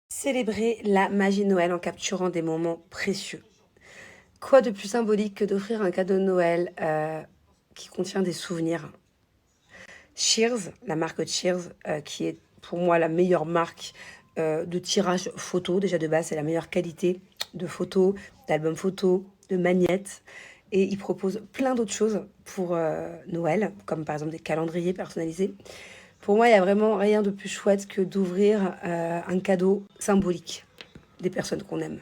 Célébrer la magie de Noël en capturant des moments précieux. Quoi de plus symbolique que d'offrir un cadeau de Noël qui contient des souvenirs. Cheers, la marque Cheers, qui est pour moi la meilleure marque de tirage photo. Déjà de base, c'est la meilleure qualité de photos, d'albums photos, de magnettes. Et ils proposent plein d'autres choses pour Noël, comme par exemple des calendriers personnalisés. Pour moi, il n'y a vraiment rien de plus chouette que d'ouvrir un cadeau symbolique des personnes qu'on aime.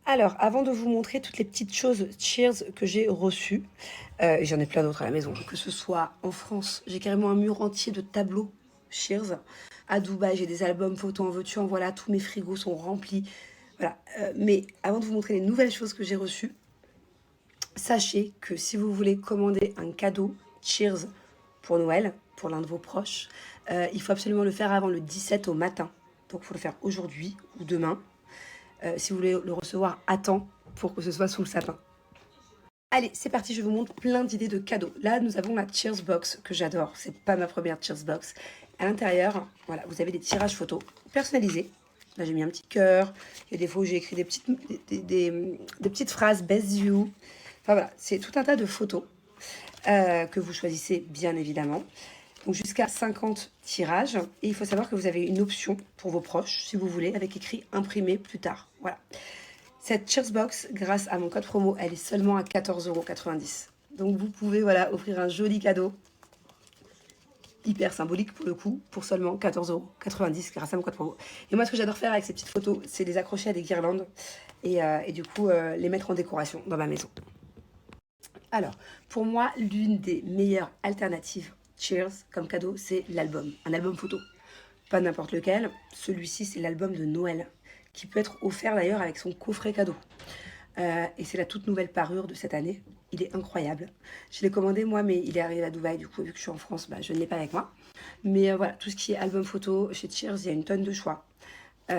Alors, avant de vous montrer toutes les petites choses Cheers que j'ai reçues, j'en ai plein d'autres à la maison, que ce soit en France, j'ai carrément un mur entier de tableaux Cheers. À Dubaï, j'ai des albums photos en veux-tu, en voilà, tous mes frigos sont remplis. Voilà. Mais avant de vous montrer les nouvelles choses que j'ai reçues, sachez que si vous voulez commander un cadeau Cheers pour Noël, pour l'un de vos proches, il faut absolument le faire avant le 17 au matin. Donc il faut le faire aujourd'hui ou demain, si vous voulez le recevoir à temps pour que ce soit sous le sapin. Allez, c'est parti, je vous montre plein d'idées de cadeaux. Là, nous avons la Cheers Box que j'adore. C'est pas ma première Cheers Box. À l'intérieur, voilà, vous avez des tirages photos personnalisés. Là, j'ai mis un petit cœur. Il y a des fois où j'ai écrit des petites phrases, best you. Enfin voilà, c'est tout un tas de photos que vous choisissez bien évidemment. Donc jusqu'à 50 tirages. Et il faut savoir que vous avez une option pour vos proches, si vous voulez, avec écrit imprimer plus tard. Voilà. Cette Cheersbox, grâce à mon code promo, elle est seulement à 14,90 €. Donc vous pouvez voilà, offrir un joli cadeau, hyper symbolique pour le coup, pour seulement 14,90 € grâce à mon code promo. Et moi, ce que j'adore faire avec ces petites photos, c'est les accrocher à des guirlandes et du coup les mettre en décoration dans ma maison. Alors, pour moi, l'une des meilleures alternatives Cheers comme cadeau, c'est l'album, un album photo. Pas n'importe lequel, celui-ci c'est l'album de Noël, qui peut être offert d'ailleurs avec son coffret cadeau. Et c'est la toute nouvelle parure de cette année, il est incroyable. Je l'ai commandé moi, mais il est arrivé à Dubaï, du coup vu que je suis en France, je ne l'ai pas avec moi. Mais voilà, tout ce qui est album photo, chez Cheers, il y a une tonne de choix. Et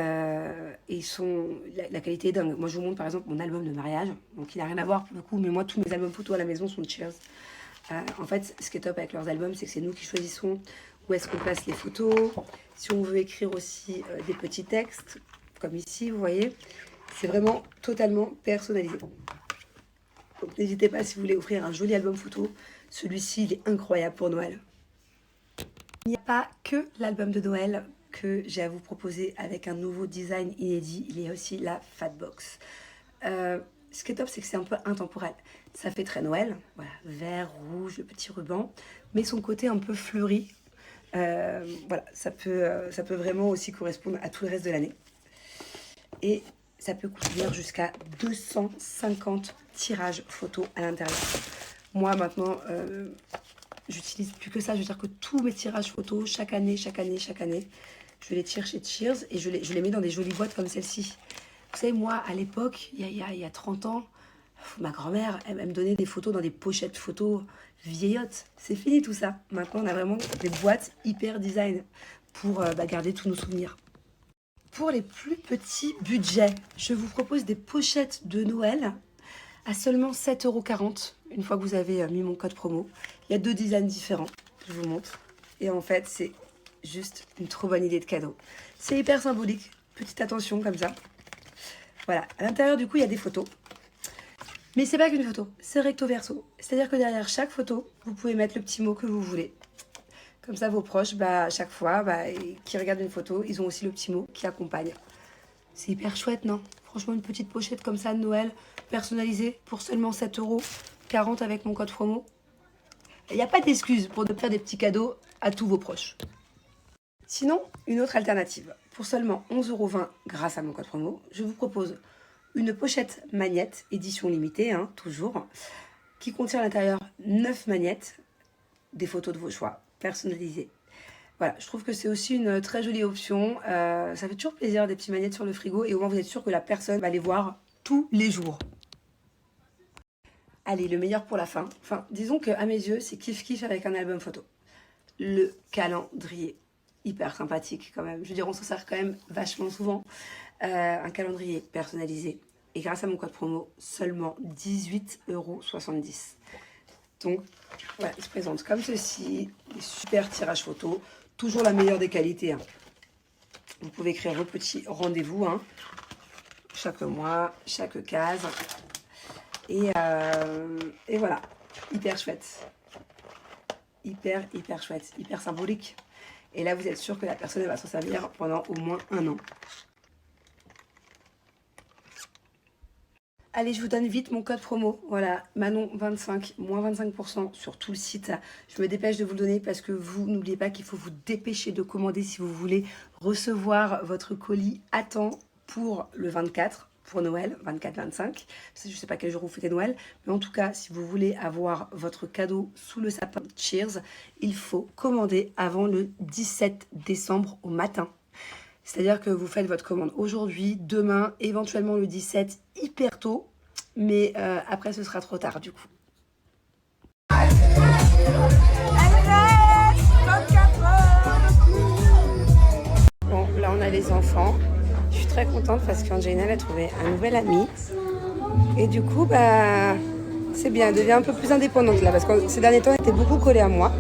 ils sont, la qualité est dingue. Moi je vous montre par exemple mon album de mariage, donc il n'a rien à voir pour le coup, mais moi tous mes albums photos à la maison sont de Cheers. En fait, ce qui est top avec leurs albums, c'est que c'est nous qui choisissons où est-ce qu'on place les photos. Si on veut écrire aussi des petits textes, comme ici, vous voyez, c'est vraiment totalement personnalisé. Donc n'hésitez pas si vous voulez offrir un joli album photo. Celui-ci, il est incroyable pour Noël. Il n'y a pas que l'album de Noël que j'ai à vous proposer avec un nouveau design inédit. Il y a aussi la Fat Box. Ce qui est top, c'est que c'est un peu intemporel. Ça fait très Noël, voilà, vert, rouge, le petit ruban, mais son côté un peu fleuri, voilà, ça peut vraiment aussi correspondre à tout le reste de l'année. Et ça peut contenir jusqu'à 250 tirages photos à l'intérieur. Moi, maintenant, j'utilise plus que ça. Je veux dire que tous mes tirages photos, chaque année, je les tire chez Cheers et je les mets dans des jolies boîtes comme celle-ci. Vous savez, moi, à l'époque, il y a 30 ans, ma grand-mère, elle me donnait des photos dans des pochettes photos vieillottes. C'est fini tout ça. Maintenant, on a vraiment des boîtes hyper design pour garder tous nos souvenirs. Pour les plus petits budgets, je vous propose des pochettes de Noël à seulement 7,40 € une fois que vous avez mis mon code promo. Il y a deux designs différents, je vous montre. Et en fait, c'est juste une trop bonne idée de cadeau. C'est hyper symbolique. Petite attention comme ça. Voilà, à l'intérieur du coup il y a des photos. Mais c'est pas qu'une photo, c'est recto verso. C'est-à-dire que derrière chaque photo, vous pouvez mettre le petit mot que vous voulez. Comme ça vos proches, à chaque fois, qui regardent une photo, ils ont aussi le petit mot qui accompagne. C'est hyper chouette, non? Franchement, une petite pochette comme ça de Noël, personnalisée pour seulement 7,40 € avec mon code promo. Il n'y a pas d'excuse pour ne faire des petits cadeaux à tous vos proches. Sinon, une autre alternative. Pour seulement 11,20 € grâce à mon code promo, je vous propose une pochette magnette, édition limitée, toujours, qui contient à l'intérieur 9 magnettes, des photos de vos choix, personnalisées. Voilà, je trouve que c'est aussi une très jolie option. Ça fait toujours plaisir des petits magnettes sur le frigo et au moins vous êtes sûr que la personne va les voir tous les jours. Allez, le meilleur pour la fin. Enfin, disons qu'à mes yeux, c'est kiff-kiff avec un album photo. Le calendrier. Hyper sympathique quand même. Je veux dire, on s'en sert quand même vachement souvent. Un calendrier personnalisé. Et grâce à mon code promo, seulement 18,70 €. Donc, voilà, il se présente comme ceci. Des super tirages photos. Toujours la meilleure des qualités. Vous pouvez écrire vos petits rendez-vous, hein, chaque mois, chaque case. Et voilà, hyper chouette. Hyper chouette, hyper symbolique. Et là, vous êtes sûr que la personne elle va s'en servir pendant au moins 1 an. Allez, je vous donne vite mon code promo. Voilà, Manon25, moins 25% sur tout le site. Je me dépêche de vous le donner parce que vous, n'oubliez pas qu'il faut vous dépêcher de commander si vous voulez recevoir votre colis à temps pour le 24, pour Noël, 24-25. Je ne sais pas quel jour vous fêtez Noël, mais en tout cas, si vous voulez avoir votre cadeau sous le sapin Cheers, il faut commander avant le 17 décembre au matin. C'est-à-dire que vous faites votre commande aujourd'hui, demain, éventuellement le 17, hyper tôt. Mais après, ce sera trop tard du coup. Bon, là on a les enfants. Je suis très contente parce qu'Angelina elle a trouvé un nouvel ami. Et du coup, bah, c'est bien, elle devient un peu plus indépendante là. Parce que ces derniers temps, elle était beaucoup collée à moi.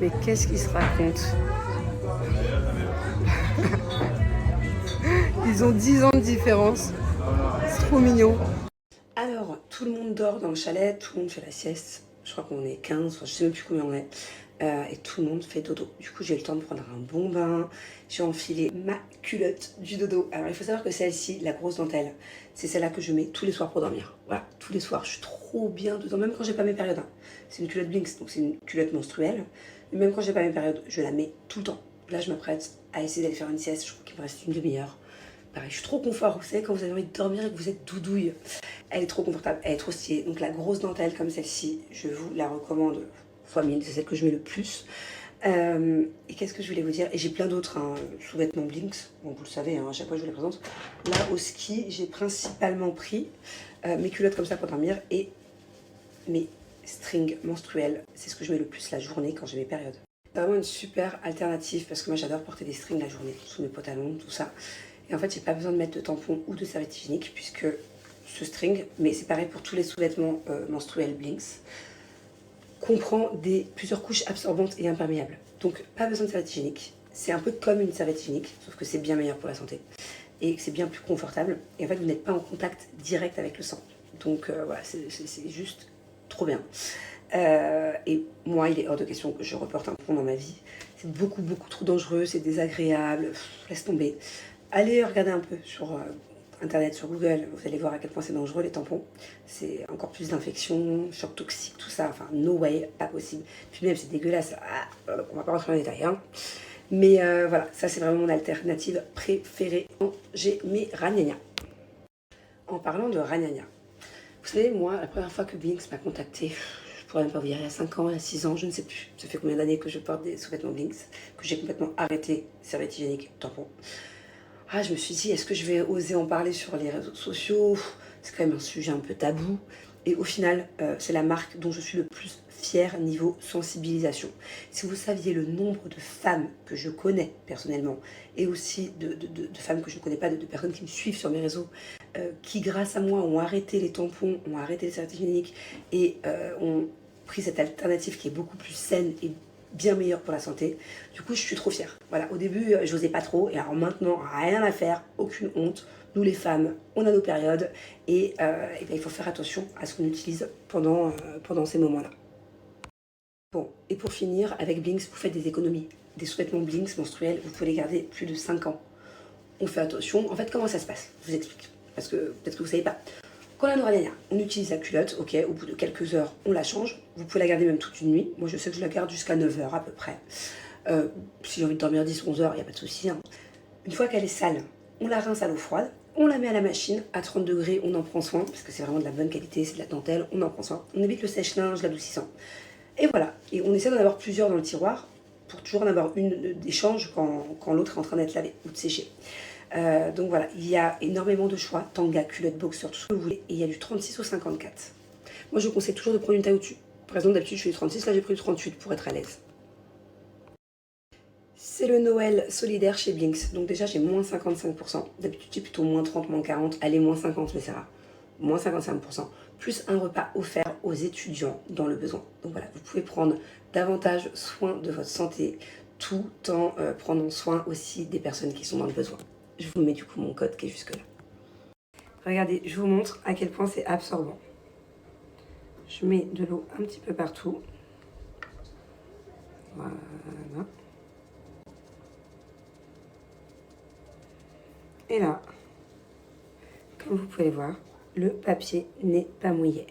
Mais qu'est-ce qu'ils se racontent? Ils ont 10 ans de différence. C'est trop mignon. Alors, tout le monde dort dans le chalet, tout le monde fait la sieste. Je crois qu'on est 15, enfin, je sais même plus combien on est. Et tout le monde fait dodo. Du coup, j'ai eu le temps de prendre un bon bain. J'ai enfilé ma culotte du dodo. Alors, il faut savoir que celle-ci, la grosse dentelle, c'est celle-là que je mets tous les soirs pour dormir. Voilà, tous les soirs. Je suis trop bien dedans, même quand j'ai pas mes périodes. Hein. C'est une culotte Blinks, donc c'est une culotte menstruelle. Mais même quand j'ai pas mes périodes, je la mets tout le temps. Là, je m'apprête à essayer d'aller faire une sieste. Je crois qu'il me reste une demi-heure. Pareil, je suis trop confort. Vous savez, quand vous avez envie de dormir et que vous êtes doudouille, elle est trop confortable, elle est trop stylée. Donc la grosse dentelle comme celle-ci, je vous la recommande fois 1000, c'est celle que je mets le plus. Et qu'est-ce que je voulais vous dire? Et j'ai plein d'autres hein, sous-vêtements Blinks, bon, vous le savez, hein, à chaque fois je vous les présente. Là, au ski, j'ai principalement pris mes culottes comme ça pour dormir et mes strings menstruels. C'est ce que je mets le plus la journée quand j'ai mes périodes. C'est vraiment une super alternative parce que moi j'adore porter des strings la journée, sous mes pantalons, tout ça. Et en fait, j'ai pas besoin de mettre de tampon ou de serviette hygiénique puisque ce string, mais c'est pareil pour tous les sous-vêtements menstruels Blinks, comprend plusieurs couches absorbantes et imperméables. Donc, pas besoin de serviette hygiénique. C'est un peu comme une serviette hygiénique, sauf que c'est bien meilleur pour la santé. Et que c'est bien plus confortable. Et en fait, vous n'êtes pas en contact direct avec le sang. Donc, voilà, c'est juste trop bien. Et moi, il est hors de question que je reporte un tampon dans ma vie. C'est beaucoup trop dangereux, c'est désagréable. Laisse tomber. Allez regarder un peu sur internet, sur Google, vous allez voir à quel point c'est dangereux les tampons. C'est encore plus d'infections, chocs toxiques, tout ça. Enfin, no way, pas possible. Puis même, c'est dégueulasse. Ah, on va pas rentrer dans les détails. Hein. Mais voilà, ça c'est vraiment mon alternative préférée. J'ai mes ragnagnas. En parlant de ragnagnas, vous savez, moi, la première fois que Blinks m'a contacté, je pourrais même pas vous dire, il y a 5 ans, il y a 6 ans, je ne sais plus. Ça fait combien d'années que je porte des sous-vêtements Blinks, que j'ai complètement arrêté serviette hygiénique, tampon. Ah, je me suis dit, est-ce que je vais oser en parler sur les réseaux sociaux? C'est quand même un sujet un peu tabou. Et au final, c'est la marque dont je suis le plus fière niveau sensibilisation. Si vous saviez le nombre de femmes que je connais personnellement, et aussi de femmes que je ne connais pas, de personnes qui me suivent sur mes réseaux, qui grâce à moi ont arrêté les tampons, ont arrêté les serviettes hygiéniques, et ont pris cette alternative qui est beaucoup plus saine et bien meilleur pour la santé. Du coup, je suis trop fière. Voilà, au début, j'osais pas trop. Et alors maintenant, rien à faire, aucune honte. Nous, les femmes, on a nos périodes. Et ben, il faut faire attention à ce qu'on utilise pendant ces moments-là. Bon, et pour finir, avec Blinks, vous faites des économies. Des sous-vêtements Blinks menstruels, vous pouvez les garder plus de 5 ans. On fait attention. En fait, comment ça se passe? Je vous explique. Parce que peut-être que vous savez pas. Quand on a nos ragnagnas, on utilise la culotte, ok, au bout de quelques heures, on la change. Vous pouvez la garder même toute une nuit. Moi, je sais que je la garde jusqu'à 9 heures à peu près. Si j'ai envie de dormir 10-11 heures, il n'y a pas de souci. Hein. Une fois qu'elle est sale, on la rince à l'eau froide, on la met à la machine, à 30 degrés, on en prend soin, parce que c'est vraiment de la bonne qualité, c'est de la dentelle, on en prend soin. On évite le sèche-linge, l'adoucissant. Et voilà, et on essaie d'en avoir plusieurs dans le tiroir, pour toujours en avoir une d'échange quand l'autre est en train d'être lavé ou de sécher. Donc voilà, il y a énormément de choix, tanga, culotte, boxer, tout ce que vous voulez, et il y a du 36 au 54. Moi je conseille toujours de prendre une taille au-dessus. Par exemple d'habitude je fais du 36, là j'ai pris du 38 pour être à l'aise. C'est le Noël solidaire chez Blinks. Donc déjà, j'ai moins 55%. D'habitude, j'ai plutôt moins 30, moins 40. Allez, moins 50, mais c'est rare. Moins 55%. Plus un repas offert aux étudiants dans le besoin. Donc voilà, vous pouvez prendre davantage soin de votre santé tout en prenant soin aussi des personnes qui sont dans le besoin. Je vous mets du coup mon code qui est jusque là. Regardez, je vous montre à quel point c'est absorbant. Je mets de l'eau un petit peu partout. Voilà. Et là, comme vous pouvez voir, le papier n'est pas mouillé.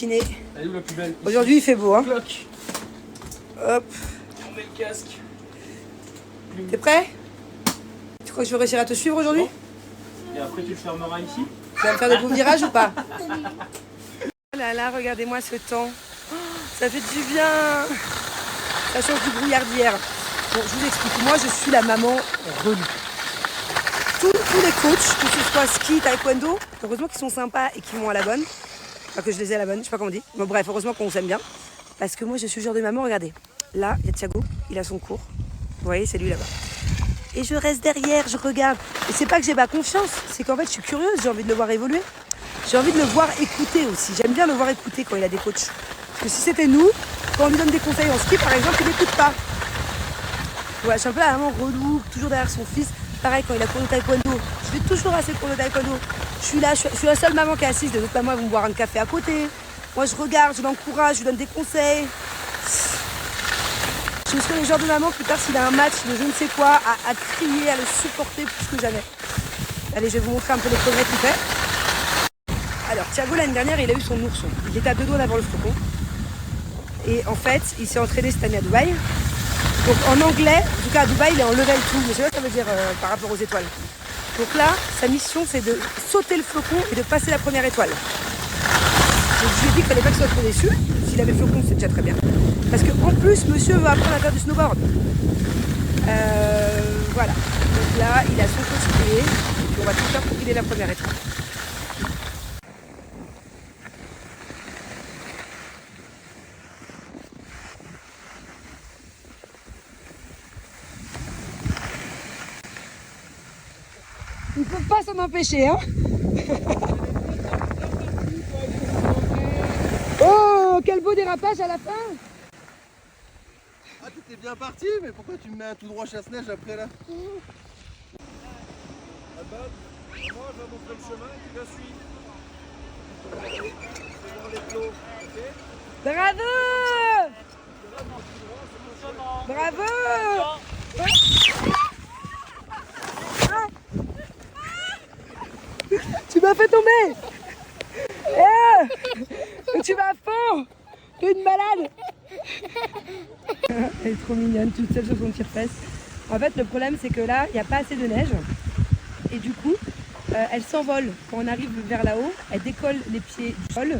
Elle est où la plus belle? Aujourd'hui il fait beau, hein. Cloque. Hop. On met le casque. T'es prêt? Tu crois que je vais réussir à te suivre aujourd'hui? Et après tu le fermeras ici? Tu vas me faire des beaux virages ou pas? Oh là là, regardez-moi ce temps. Oh, ça fait du bien. Ça change du brouillard d'hier. Bon, je vous explique. Moi, je suis la maman relou. Tous les coachs, que ce soit ski, taekwondo, heureusement qu'ils sont sympas et qu'ils vont à la bonne. Enfin, que je les ai à la bonne, je sais pas comment on dit. Bon, bref, heureusement qu'on s'aime bien. Parce que moi, je suis le genre de maman, regardez. Là, il y a Thiago, il a son cours. Vous voyez, c'est lui là-bas. Et je reste derrière, je regarde. Et c'est pas que j'ai pas confiance, c'est qu'en fait, je suis curieuse, j'ai envie de le voir évoluer. J'ai envie de le voir écouter aussi. J'aime bien le voir écouter quand il a des coachs. Parce que si c'était nous, quand on lui donne des conseils en ski, par exemple, il n'écoute pas. Ouais, je suis un peu la maman relou, toujours derrière son fils. Pareil, quand il a cours de taekwondo, je vais toujours à ses cours de taekwondo. Je suis là, je suis la seule maman qui est assise. Les autres mamans, elles vont boire un café à côté. Moi, je regarde, je l'encourage, je lui donne des conseils. Je serai le genre de maman, plus tard, s'il a un match de je ne sais quoi, à crier, à le supporter plus que jamais. Allez, je vais vous montrer un peu les progrès qu'il fait. Alors, Thiago, l'année dernière, il a eu son ourson. Il était à 2 doigts d'avoir le flocon. Et en fait, il s'est entraîné cette année à Dubaï. Donc, en anglais, en tout cas à Dubaï, il est en level 2. Mais je sais pas ce que ça veut dire par rapport aux étoiles. Donc là, sa mission, c'est de sauter le flocon et de passer la première étoile. Donc, je lui ai dit qu'il fallait pas qu'il soit trop déçu. S'il avait le flocon, c'est déjà très bien. Parce qu'en plus, monsieur veut apprendre à faire du snowboard. Voilà. Donc là, il a son coéquipier. Et puis on va tout faire pour qu'il ait la première étoile. Ils ne peuvent pas s'en empêcher, hein. Oh, quel beau dérapage à la fin. Ah, t'étais bien parti, mais pourquoi tu me mets un tout droit chasse-neige après là? Moi, je vais montrer le chemin et tu la suis. C'est dans les plots, ok? Bravo. Bravo. Tu m'as fait tomber. Tu vas à fond. T'es une malade. Elle est trop mignonne, toute seule sur son tire-fesse. En fait, le problème, c'est que là, il n'y a pas assez de neige. Et du coup, elle s'envole. Quand on arrive vers là-haut, elle décolle les pieds du sol.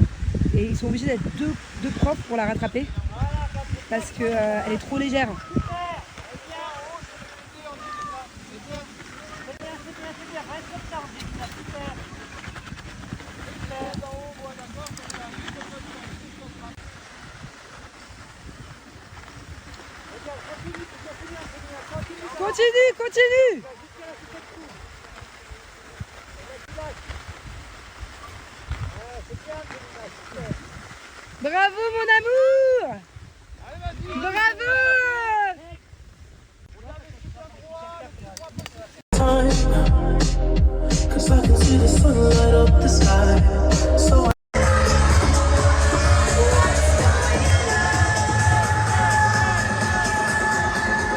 Et ils sont obligés d'être deux profs pour la rattraper. Parce qu'elle est trop légère. Continue, continue. Bravo mon amour. Bravo. Cause I can see the sunlight